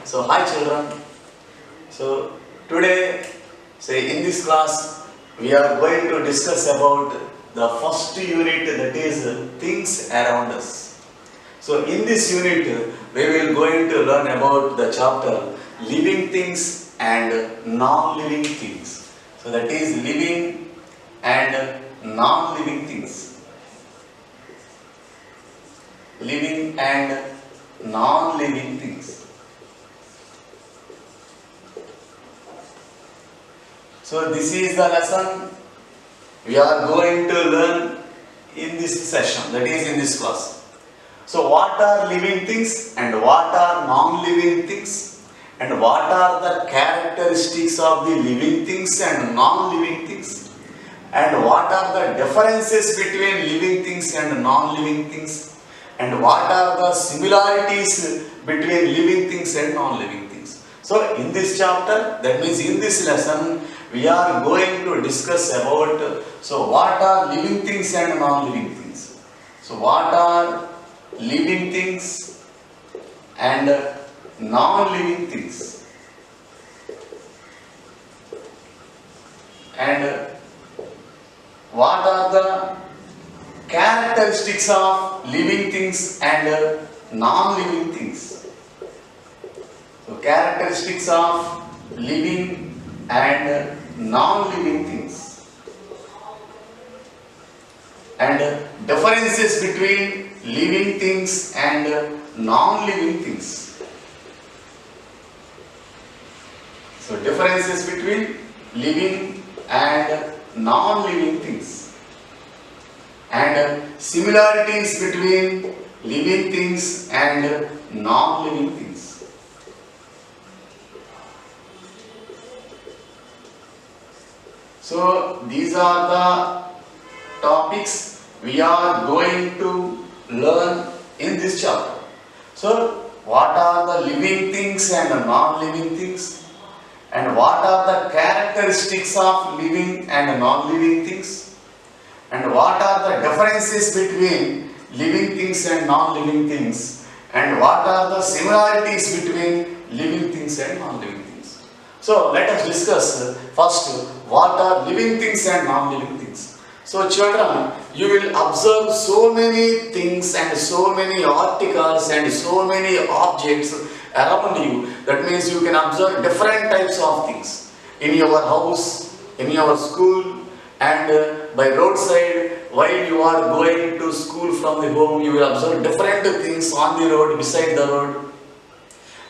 So hi children. So today, in this class, we are going to discuss about the first unit, that is things around us. So in this unit, we will going to learn about the chapter living things and non-living things. So that is living and non-living things. Living and non-living things. So this is the lesson we are going to learn in this session, that is in this class. So what are living things and what are non-living things, and what are the characteristics of the living things and non-living things, and what are the differences between living things and non-living things, and what are the similarities between living things and non-living things. So in this chapter, that means in this lesson, we are going to discuss about what are living things and non-living things. So what are living things and non-living things, and what are the characteristics of living things and non-living things. So characteristics of living and non-living things, and differences between living things and non-living things. So differences between living and non-living things, and similarities between living things and non-living things. So these are the topics we are going to learn in this chapter. So what are the living things and non-living things, and what are the characteristics of living and non-living things, and what are the differences between living things and non-living things, and what are the similarities between living things and non-living things. So let us discuss first what are living things and non-living things. So children, you will observe so many things and so many articles and so many objects around you. That means you can observe different types of things in your house, in your school, and by roadside. While you are going to school from the home, you will observe different things on the road, beside the road.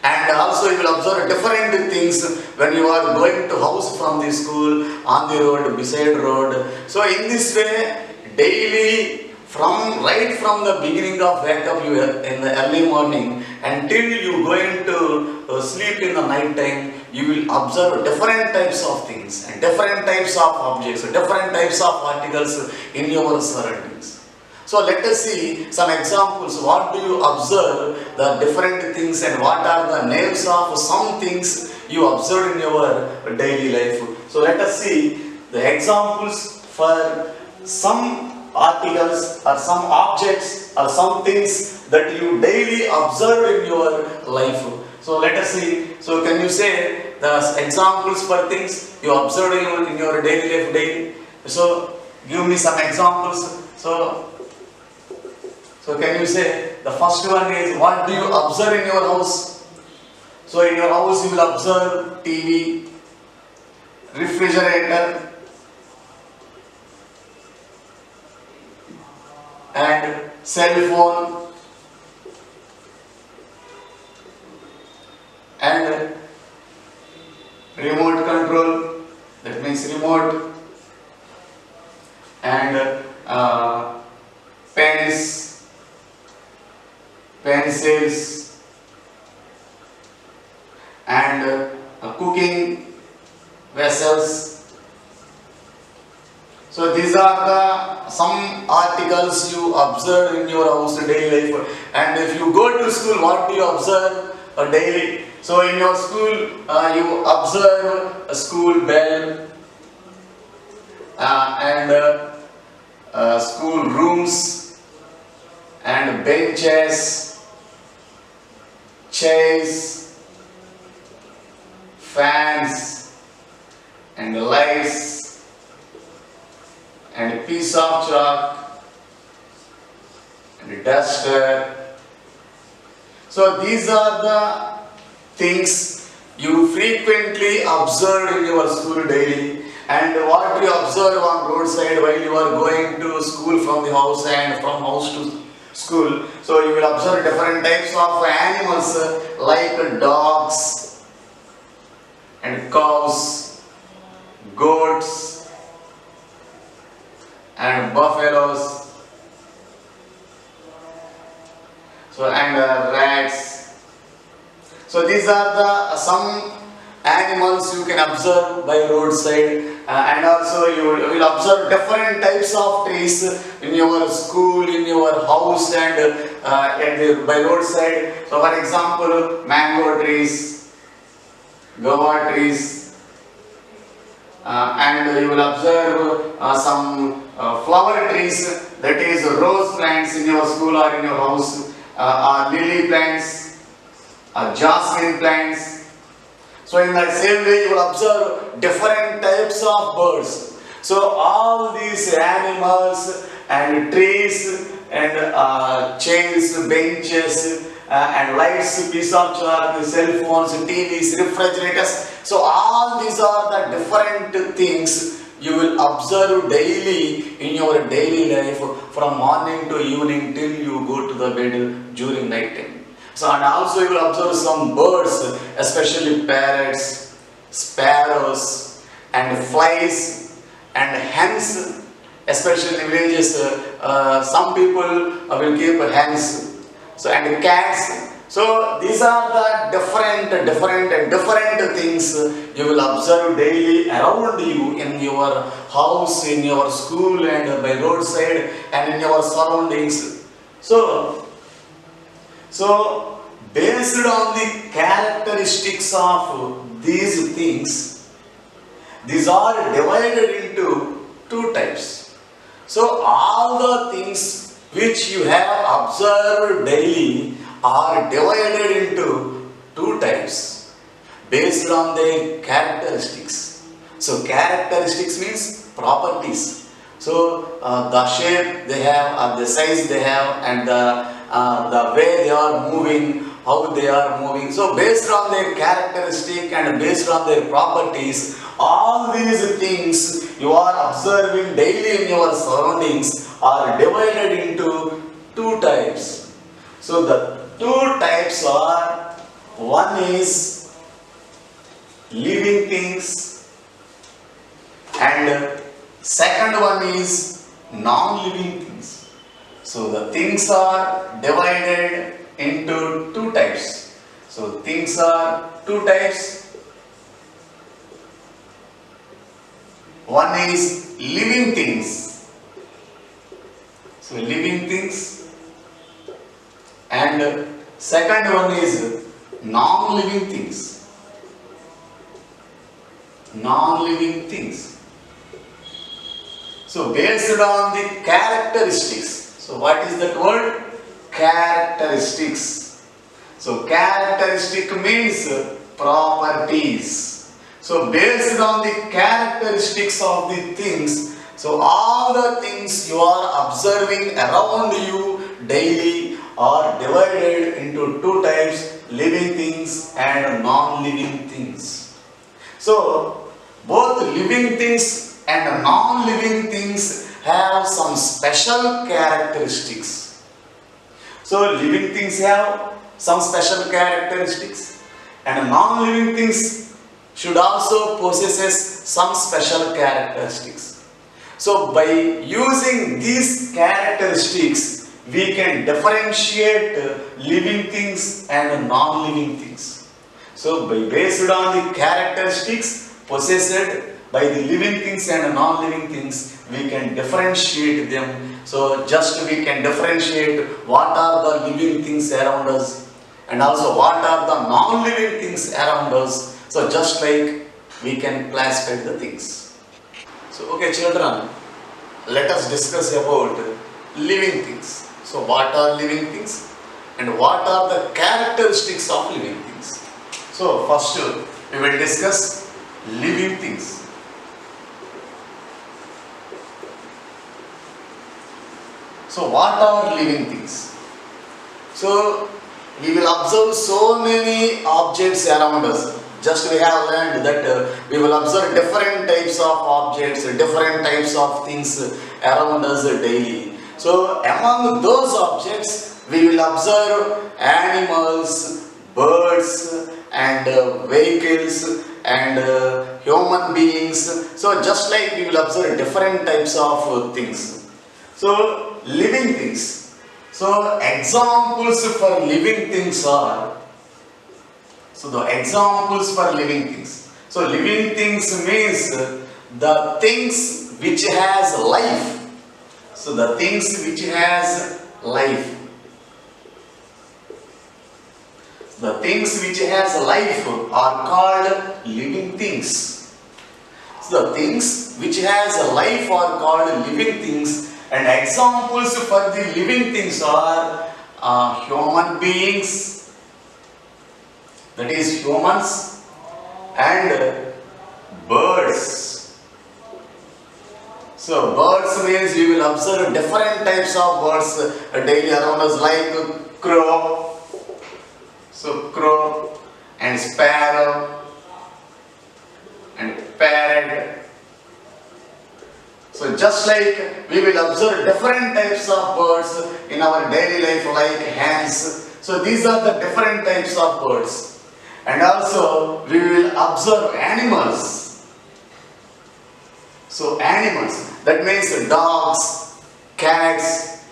And also you will observe different things when you are going to house from the school, on the road, beside road. So in this way, daily, right from the beginning of wake up you in the early morning until you going to sleep in the night time, you will observe different types of things and different types of objects, different types of articles in your surroundings. So let us see some examples. What do you observe the different things, and what are the names of some things you observe in your daily life? So let us see the examples for some articles or some objects or some things that you daily observe in your life. So let us see. So can you say the examples for things you observe in your daily life daily? So give me some examples. So can you say, the first one is, what do you observe in your house? So in your house you will observe TV, refrigerator, and cell phone, and remote control, that means remote, and pens, pencils, and cooking vessels. So these are the some articles you observe in your house daily life. And if you go to school, what do you observe daily? So in your school, you observe a school bell, and school rooms, and benches, chairs, and lights and a piece of chalk and a duster. So these are the things you frequently observe in your school daily, and what you observe on roadside while you are going to school from the house and from house to school. So you will observe different types of animals like dogs and cows, goats and buffaloes. So and rats. So these are the some animals you can observe by roadside, and also you will observe different types of trees in your school, in your house, and by roadside. So for example, mango trees, guava trees, and you will observe some flower trees, that is rose plants in your school or in your house, or lily plants, jasmine plants. So in that same way you will observe different types of birds. So all these animals and trees and chairs, benches and lights, piece of chalk, cell phones, TVs, refrigerators. So all these are the different things you will observe daily in your daily life, from morning to evening till you go to the bed during night time. So and also you will observe some birds, especially parrots, sparrows and flies and hens, especially in villages. Some people will keep hens, so and cats. So these are the different things you will observe daily around you, in your house, in your school, and by roadside, and in your surroundings. So based on the characteristics of these things, these are divided into two types. So all the things which you have observed daily are divided into two types based on their characteristics. So characteristics means properties. So the shape they have, the size they have, and the way they are moving, how they are moving. So based on their characteristic and based on their properties, all these things you are observing daily in your surroundings are divided into two types. So the two types are, one is living things and second one is non-living things. So the things are divided into two types. So things are two types. One is living things. So living things, and second one is non-living things. Non-living things. So based on the characteristics. So what is that word? Characteristics. So characteristic means properties. So based on the characteristics of the things, so all the things you are observing around you daily are divided into two types, living things and non-living things. So both living things and non-living things have some special characteristics. So living things have some special characteristics, and non-living things should also possess some special characteristics. So by using these characteristics, we can differentiate living things and non-living things. So based on the characteristics possessed by the living things and non-living things, we can differentiate them. So just we can differentiate what are the living things around us and also what are the non-living things around us. So just like we can classify the things. So okay children, let us discuss about living things. So what are living things and what are the characteristics of living things? So first we will discuss living things. So what are living things? So we will observe so many objects around us. Just we have learned that we will observe different types of objects, different types of things around us daily. So among those objects, we will observe animals, birds, and vehicles, and human beings. So just like we will observe different types of things. So living things. So examples for living things are, so the examples for living things. So living things means the things which has life. So the things which has life. The things which has life are called living things. So the things which has a life are called living things, and examples for the living things are human beings, that is humans, and birds. So birds means we will observe different types of birds daily around us, like crow. So crow and sparrow and parrot. So just like we will observe different types of birds in our daily life, like hens. So these are the different types of birds. And also we will observe animals. So animals, that means dogs, cats,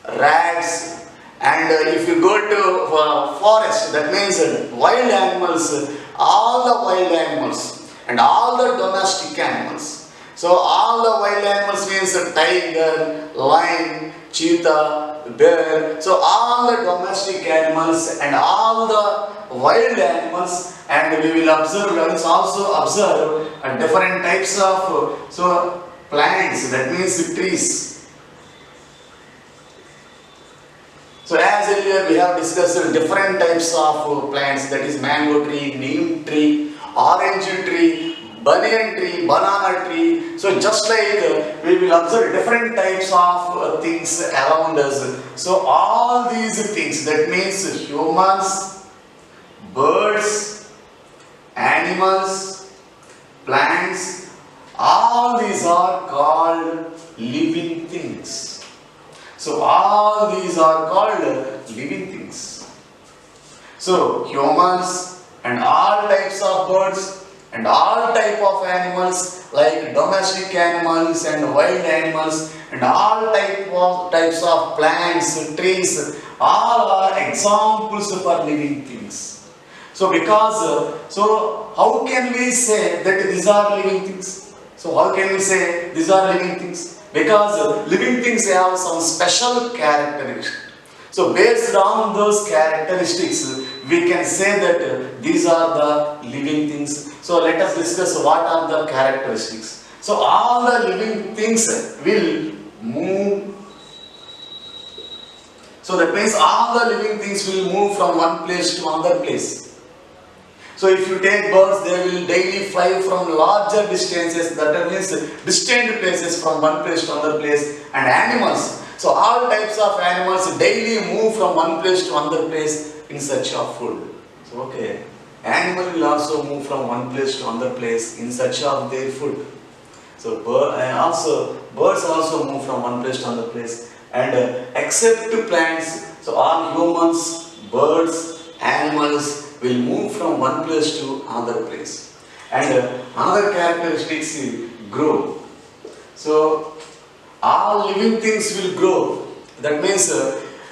rats, and if you go to forest, that means wild animals, all the wild animals and all the domestic animals. So all the wild animals means tiger, lion, cheetah, bear. So all the domestic animals and all the wild animals, and we will observe, let us also observe different types of plants, that means trees. So as earlier we have discussed different types of plants, that is mango tree, neem tree, orange tree, banyan tree, banana tree. So just like we will observe different types of things around us. So all these things, that means humans, birds, animals, plants, all these are called living things. So all these are called living things. So humans and all types of birds and all type of animals, like domestic animals and wild animals, and all types of plants, trees, all are examples for living things. So so how can we say that these are living things? So how can we say these are living things? Because living things have some special characteristics. So based on those characteristics, we can say that these are the living things. So let us discuss what are the characteristics. So all the living things will move. So that means all the living things will move from one place to another place. So if you take birds, they will daily fly from larger distances, that means distant places, from one place to another place. And animals, so all types of animals daily move from one place to another place in search of food. So okay, animal will also move from one place to another place in search of their food. So birds also move from one place to another place. And except plants, so all humans, birds, animals will move from one place to another place. And another characteristics is grow. So all living things will grow. That means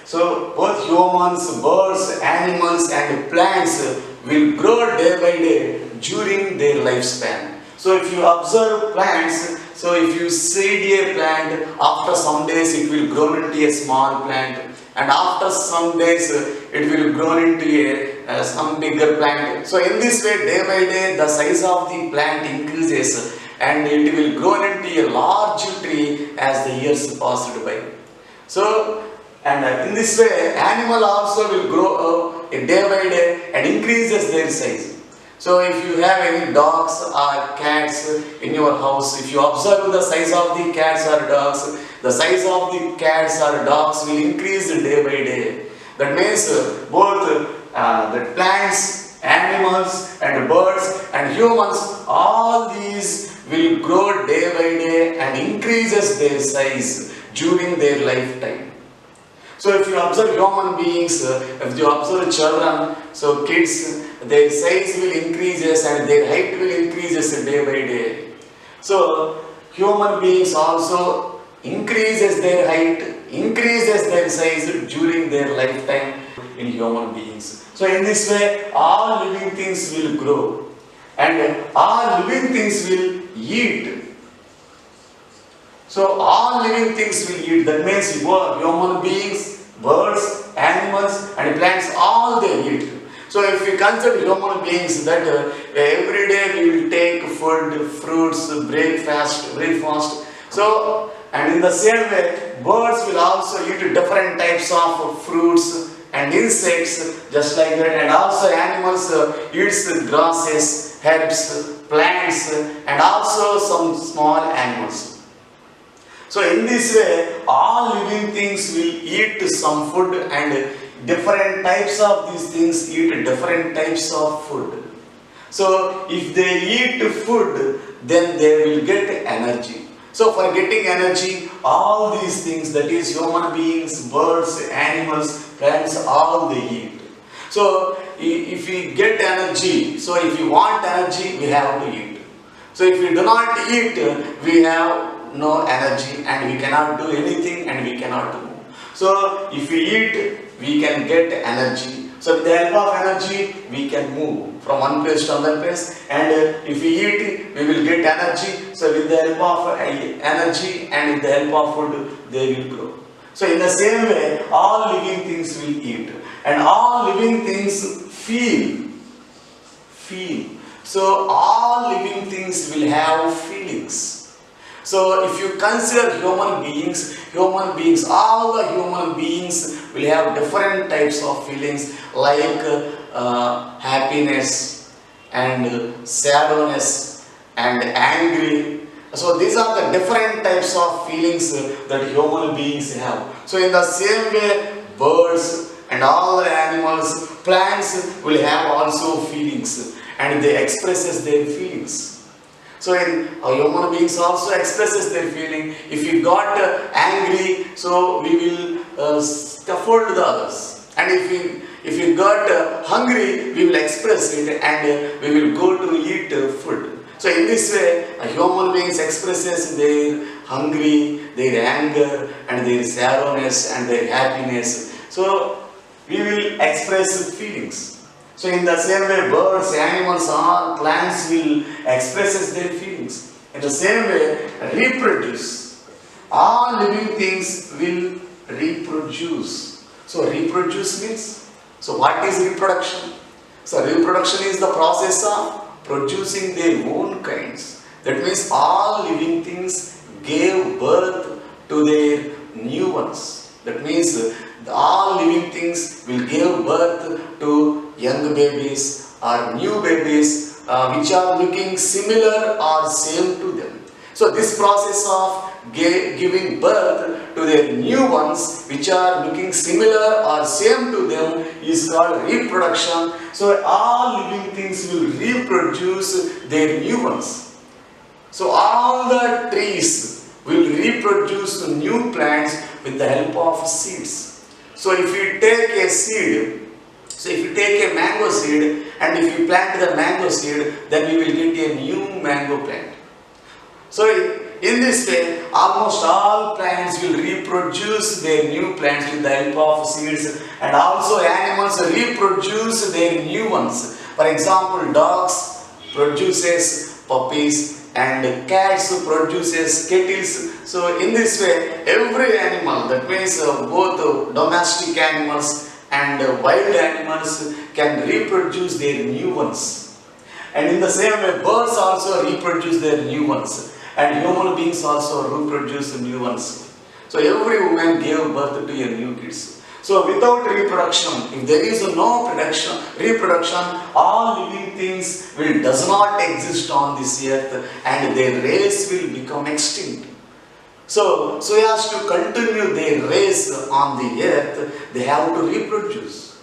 so both humans, birds, animals and plants will grow day by day during their lifespan. So if you observe plants, so if you seed a plant, after some days it will grow into a small plant, and after some days it will grow into some bigger plant. So in this way, day by day, the size of the plant increases, and it will grow into a large tree as the years passed by. So, and in this way, animal also will grow day by day and increases their size. So if you have any dogs or cats in your house, if you observe the size of the cats or dogs, the size of the cats or dogs will increase day by day. That means both the plants, animals and birds and humans, all these will grow day by day and increases their size during their lifetime. So if you observe human beings, if you observe children, so kids, their size will increases and their height will increases day by day. So human beings also increases their height, increases their size during their lifetime in human beings. So in this way, all living things will grow and all living things will eat. So all living things will eat. That means human beings, birds, animals and plants, all they eat. So if we consider human beings that every day we will take food, fruits, breakfast. So and in the same way, birds will also eat different types of fruits and insects just like that. And also animals eats grasses, herbs, plants and also some small animals. So in this way, all living things will eat some food and different types of these things eat different types of food. So if they eat food, then they will get energy. So for getting energy, all these things, that is human beings, birds, animals, plants, all they eat. So if we get energy, so if we want energy, we have to eat. So if we do not eat, we have no energy and we cannot do anything and we cannot move. So if we eat, we can get energy. So with the help of energy, we can move from one place to another place. And if we eat, we will get energy. So with the help of energy and with the help of food, they will grow. So in the same way, all living things will eat. And all living things feel. So all living things will have feelings. So if you consider human beings, all the human beings will have different types of feelings like happiness and sadness and angry. So these are the different types of feelings that human beings have. So in the same way, birds and all the animals, plants will have also feelings and they expresses their feelings. So in human beings also expresses their feeling. If we got angry, so we will scaffold the others. And if we got hungry, we will express it and we will go to eat food. So in this way, human beings expresses their hungry, their anger and their sadness and their happiness. So we will express feelings. So in the same way, birds, animals, or plants will express their feelings. In the same way, reproduce. All living things will reproduce. So reproduce means, so what is reproduction? So reproduction is the process of producing their own kinds. That means all living things gave birth to their new ones. That means all living things will give birth to young babies or new babies which are looking similar or same to them. So this process of giving birth to their new ones which are looking similar or same to them is called reproduction. So all living things will reproduce their new ones. So all the trees will reproduce new plants with the help of seeds. So if you take a seed, so if you take a mango seed and if you plant the mango seed, then you will get a new mango plant. So in this way, almost all plants will reproduce their new plants with the help of seeds, and also animals reproduce their new ones. For example, dogs produces puppies and cats produces kittens. So in this way, every animal, that means both domestic animals and wild animals can reproduce their new ones. And in the same way, birds also reproduce their new ones. And human beings also reproduce new ones. So every woman gave birth to a new kids. So without reproduction, if there is no reproduction, all living things does not exist on this earth, and their race will become extinct. So as to continue their race on the earth, they have to reproduce.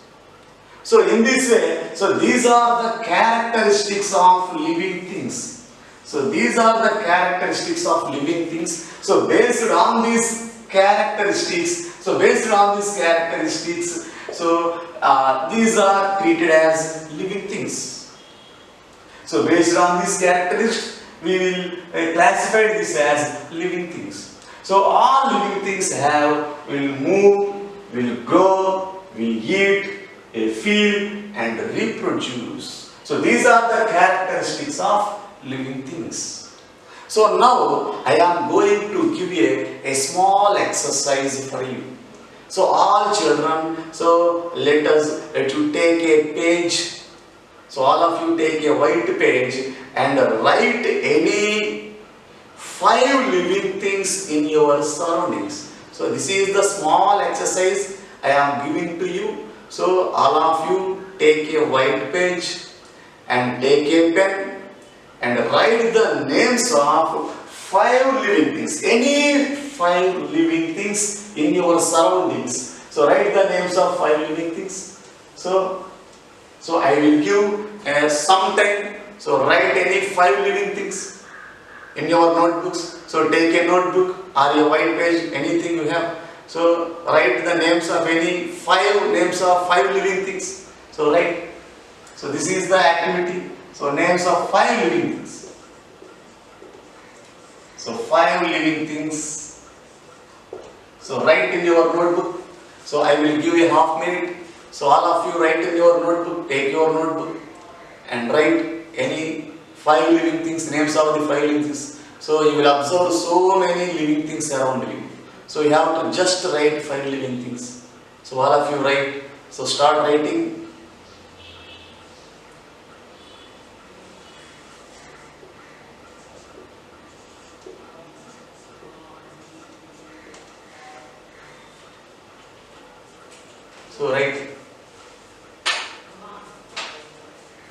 So in this way, so these are the characteristics of living things. So these are the characteristics of living things. So based on these characteristics, these are treated as living things. So based on these characteristics, we will classify this as living things. So all living things will move, will grow, will eat, feel and reproduce. So these are the characteristics of living things. So now I am going to give you a small exercise for you. So all children, so let you take a page. So all of you take a white page and write any 5 living things in your surroundings. So this is the small exercise I am giving to you. So all of you take a white page and take a pen and write the names of 5 living things. Any 5 living things in your surroundings. So write the names of 5 living things. So I will give some time. So write any 5 living things in your notebooks. So take a notebook or a white page, anything you have. So write the names of any 5 living things. So write. So this is the activity. So names of 5 living things. So 5 living things. So write in your notebook. So I will give you half minute. So all of you write in your notebook. Take your notebook and write any 5 living things, names of the 5 living things. So you will observe so many living things around you. So you have to just write 5 living things. So all of you write. So start writing. So write.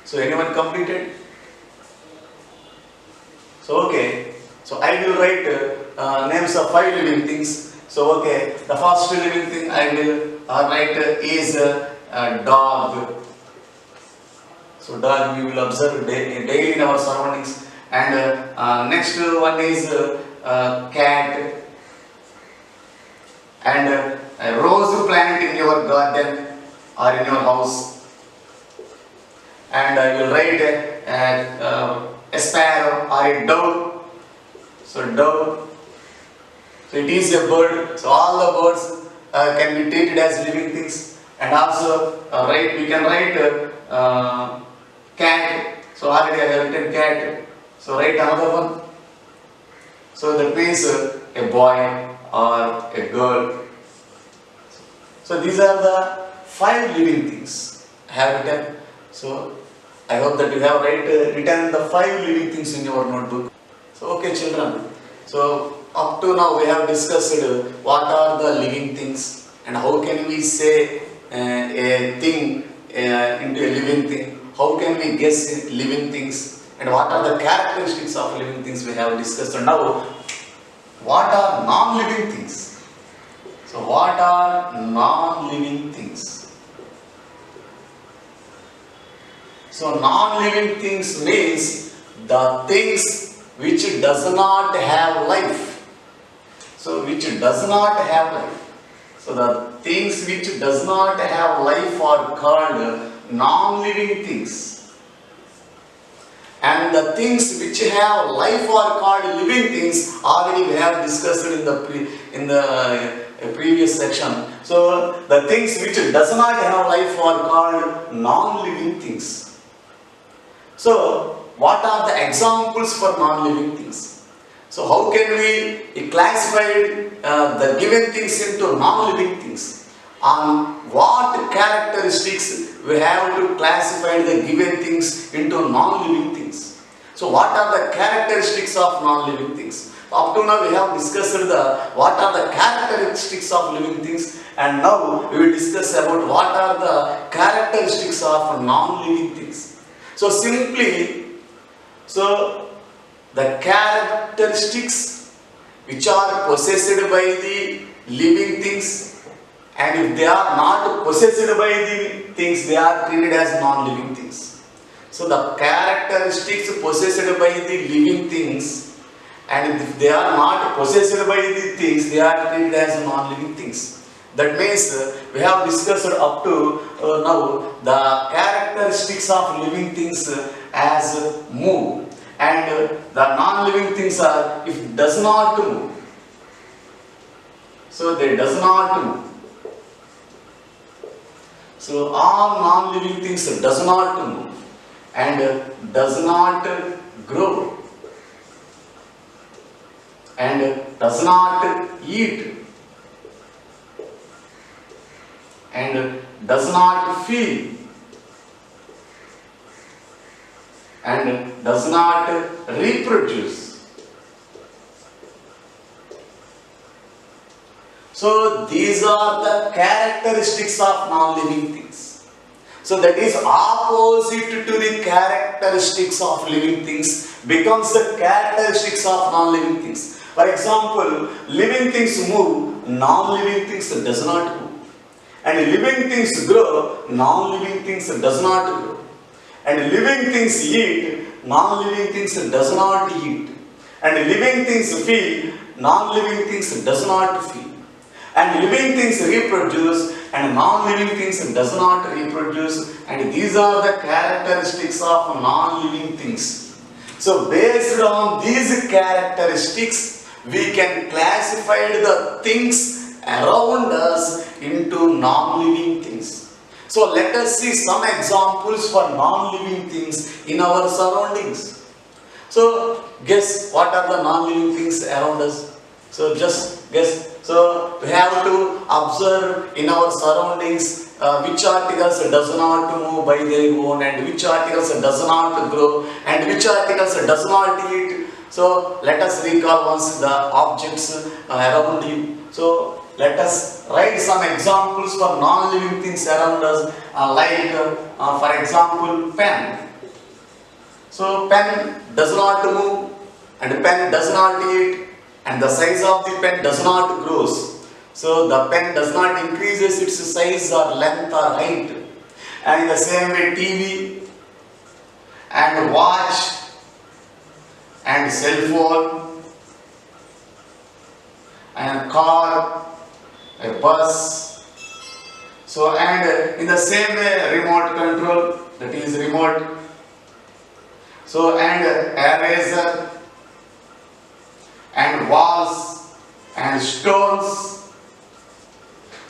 So anyone completed? So okay. So I will write names of 5 living things. So okay, the first living thing I will write is dog. So dog we will observe daily in our surroundings. And next one is cat. And a rose plant in your garden or in your house. And I will write a sparrow or a dove. So dove. So it is a bird. So all the birds can be treated as living things. And also we can write cat. So already I have written cat. So write another one. So that means a boy or a girl. So these are the 5 living things I have written. So I hope that you have written the 5 living things in your notebook. So okay children, so up to now we have discussed what are the living things and how can we say a thing into a living thing, how can we guess living things, and what are the characteristics of living things we have discussed. And now what are non-living things? So what are non-living things? So non-living things means the things which does not have life. So which does not have life. So the things which does not have life are called non-living things. And the things which have life are called living things. Already we have discussed in the previous section. So the things which does not have life are called non-living things. So what are the examples for non-living things? So how can we classify the given things into non-living things? On what characteristics we have to classify the given things into non-living things? So what are the characteristics of non-living things? Up to now we have discussed what are the characteristics of living things. And now we will discuss about what are the characteristics of non-living things. So simply, so the characteristics which are possessed by the living things, and if they are not possessed by the things, they are treated as non-living things. So the characteristics possessed by the living things, and if they are not possessed by the things, they are treated as non-living things. That means we have discussed up to now the characteristics of living things as move, and the non-living things are if does not move. So they does not move. So all non-living things does not move and does not grow and does not eat and does not feel and does not reproduce. So these are the characteristics of non-living things. So that is opposite to the characteristics of living things becomes the characteristics of non-living things. For example, living things move, non-living things does not move. And living things grow, non-living things does not grow. And living things eat, non-living things does not eat. And living things feel, non-living things does not feel. And living things reproduce, and non-living things does not reproduce. And these are the characteristics of non-living things. So based on these characteristics, we can classify the things around us into non-living things. So let us see some examples for non-living things in our surroundings. So guess what are the non-living things around us? So just guess. So we have to observe in our surroundings which articles does not move by their own, and which articles does not grow, and which articles does not eat. So let us recall once the objects around you. So let us write some examples for non-living things around us, for example, pen. So pen does not move, and pen does not eat, and the size of the pen does not grow. So the pen does not increases its size or length or height. And in the same way, TV and watch and cell phone and car, a bus. So and in the same way, remote control, that is remote. So and eraser and walls and stones.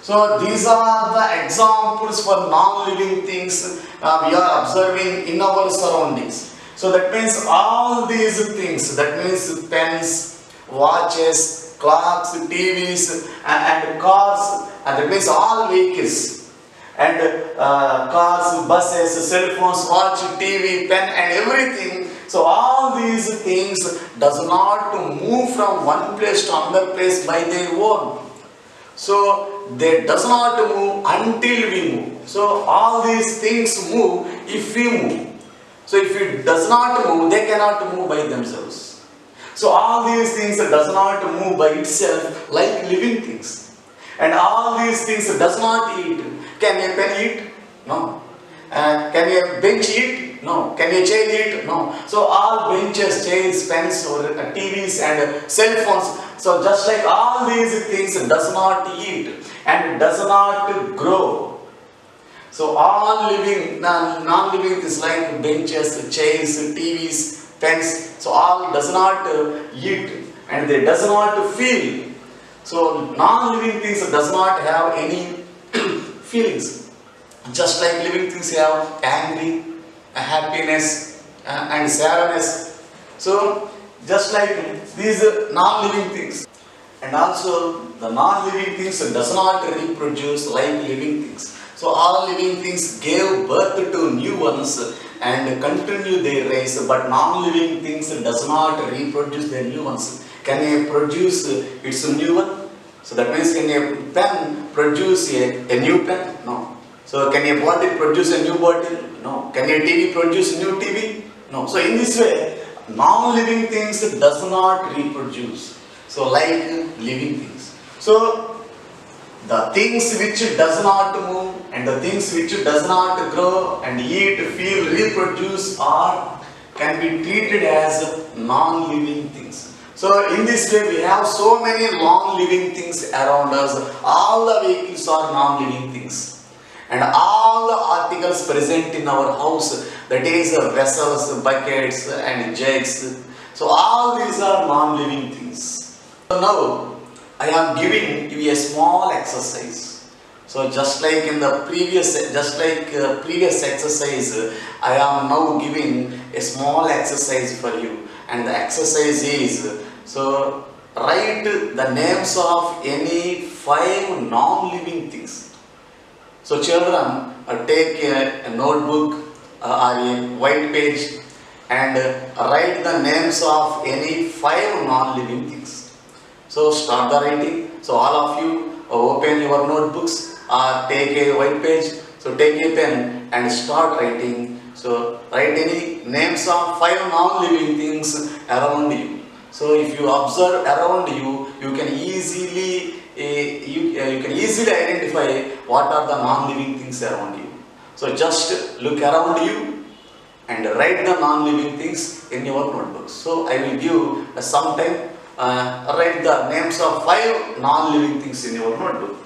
So these are the examples for non-living things we are observing in our surroundings. So that means all these things, that means pens, watches, clocks, TVs and cars, and that means all vehicles, and cars, buses, cell phones, watch, TV, pen and everything. So all these things does not move from one place to another place by their own. So they does not move until we move. So all these things move if we move. So if it does not move, they cannot move by themselves. So all these things does not move by itself like living things. And all these things does not eat. Can a pen eat? No. Can a bench eat? No. Can a chair eat? No. So all benches, chairs, pens, or TVs and cell phones. So just like all these things does not eat and does not grow. So all living, non-living things like benches, chairs, TVs, pens, so all does not eat and they does not feel. So non-living things does not have any feelings. Just like living things have angry, happiness and sadness. So just like these non-living things. And also the non-living things does not reproduce like living things. So all living things gave birth to new ones and continue their race, but non-living things does not reproduce their new ones. Can it produce its new one? So that means can a pen produce a new pen? No. So can a bottle produce a new bottle? No. Can a TV produce a new TV? No. So in this way, non-living things does not reproduce. So like living things. So the things which does not move and the things which does not grow and eat, feel, reproduce are can be treated as non-living things. So in this way we have so many non-living things around us. All the vehicles are non-living things. And all the articles present in our house, that is vessels, buckets and jugs. So all these are non-living things. So now I am giving you a small exercise. So just like in the previous exercise, I am now giving a small exercise for you. And the exercise is, so write the names of any 5 non-living things. So children, take a notebook or a white page and write the names of any 5 non-living things. So start the writing. So all of you open your notebooks or take a white page. So take a pen and start writing. So write any names of 5 non-living things around you. So if you observe around you, you can easily identify what are the non-living things around you. So just look around you and write the non-living things in your notebooks. So I will give some time. Write the names of 5 non-living things in your notebook.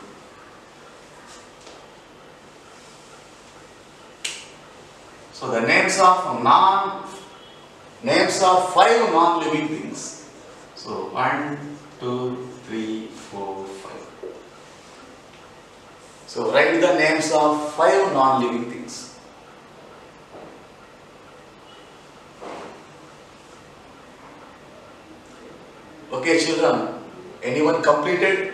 So the names of 5 non-living things. So 1, 2, 3, 4, 5. So write the names of 5 non-living things. Okay children, anyone completed?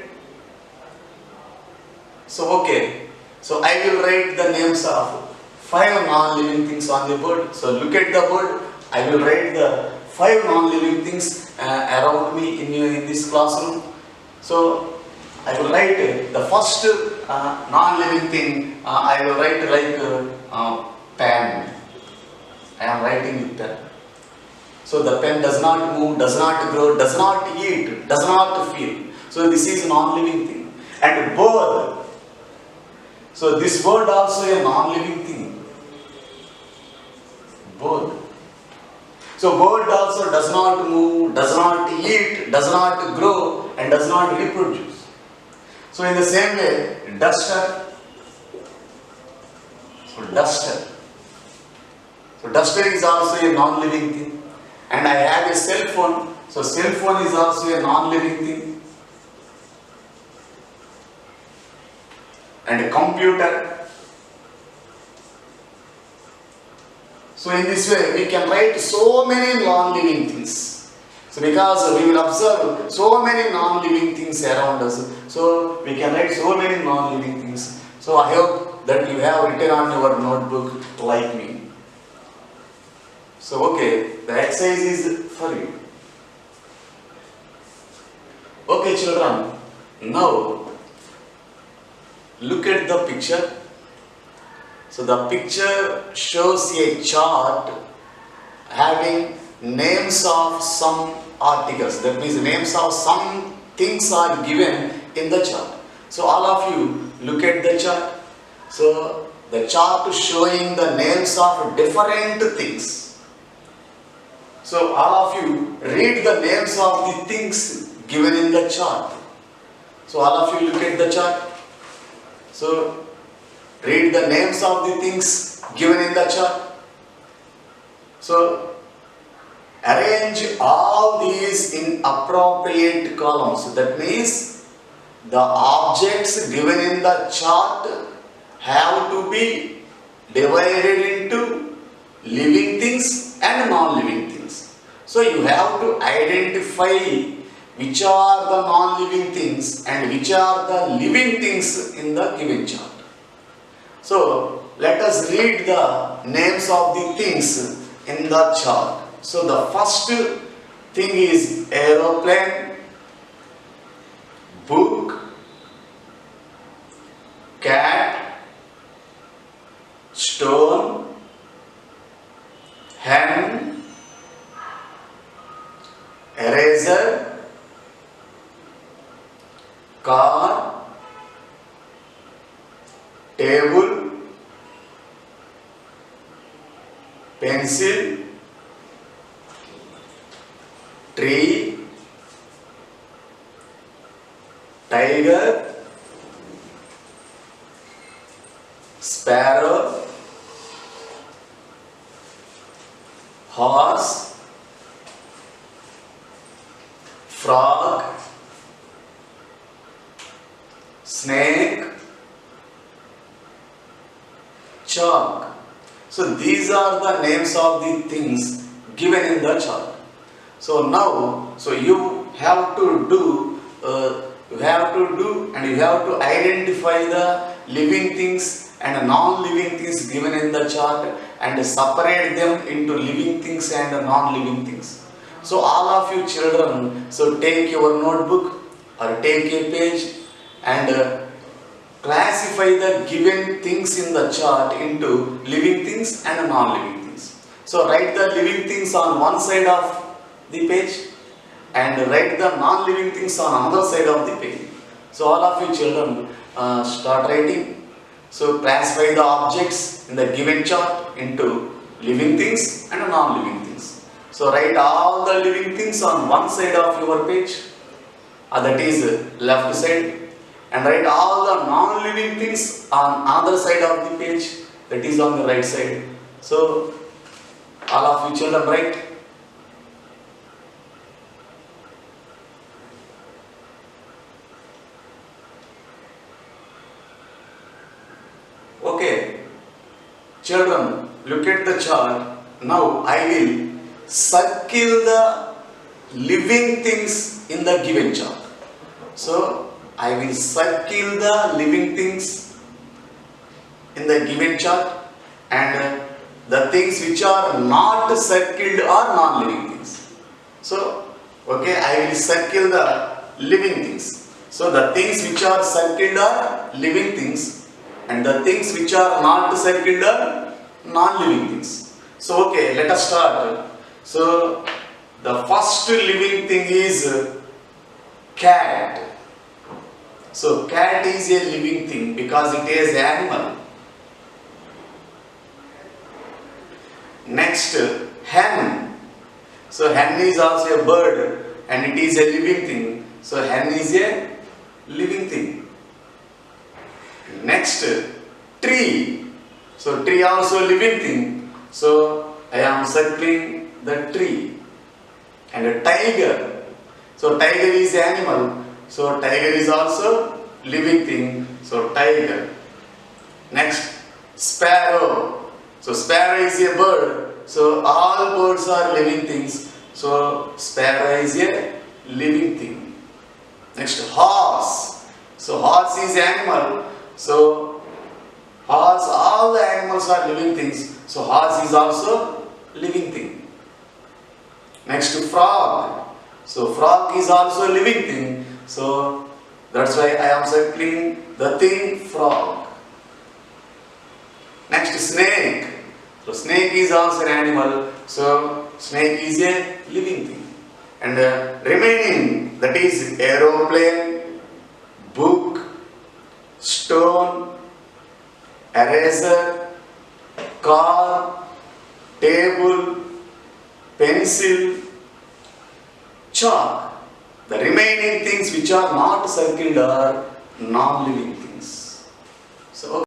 So okay, so I will write the names of 5 non-living things on the board. So look at the board. I will write the 5 non-living things around me in this classroom. So I will write the first non-living thing. I will write like pen. I am writing with pen. So the pen does not move, does not grow, does not eat, does not feel. So this is non-living thing. And bird. So this bird also a non-living thing. Bird. So bird also does not move, does not eat, does not grow and does not reproduce. So in the same way, duster. So duster. So duster is also a non-living thing. And I have a cell phone. So cell phone is also a non-living thing. And a computer. So in this way we can write so many non-living things. So because we will observe so many non-living things around us. So we can write so many non-living things. So I hope that you have written on your notebook like me. So okay, the exercise is for you. Okay children, now look at the picture. So the picture shows a chart having names of some articles. That means names of some things are given in the chart. So all of you look at the chart. So the chart is showing the names of different things. So all of you read the names of the things given in the chart. So all of you look at the chart. So read the names of the things given in the chart. So arrange all these in appropriate columns. That means the objects given in the chart have to be divided into living things and non-living things. So you have to identify which are the non-living things and which are the living things in the given chart. So let us read the names of the things in the chart. So the first thing is aeroplane, book, eraser, car, table, pencil, tree, tiger, sparrow, horse, frog, snake, chalk. So these are the names of the things given in the chart. So now, you have to do, and you have to identify the living things and non-living things given in the chart and separate them into living things and non-living things. So all of you children, so take your notebook or take a page and classify the given things in the chart into living things and non-living things. So write the living things on one side of the page and write the non-living things on another side of the page. So all of you children start writing. So classify the objects in the given chart into living things and non-living things. So write all the living things on one side of your page, that is left side, and write all the non-living things on another side of the page, that is on the right side. So all of you children write. Okay, children, look at the chart. Now I will circle the living things in the given chart. So I will circle the living things in the given chart and the things which are not circled are non-living things. So, okay, I will circle the living things. So the things which are circled are living things and the things which are not circled are non-living things. So okay, let us start. So the first living thing is cat. So cat is a living thing because it is an animal. Next, hen. So hen is also a bird and it is a living thing. So hen is a living thing. Next, tree. So tree also living thing. So I am circling the tree. And a tiger. So tiger is animal. So tiger is also living thing. So tiger. Next, sparrow. So sparrow is a bird. So all birds are living things. So sparrow is a living thing. Next, horse. So horse is animal. So horse, all the animals are living things. So horse is also living thing. Next, frog. So frog is also living thing. So that's why I am circling the thing frog. Next, snake. So snake is also an animal. So snake is a living thing. And remaining, that is aeroplane, book, stone, eraser, car, table, pencil, chalk. The remaining things which are not circled are non-living things. So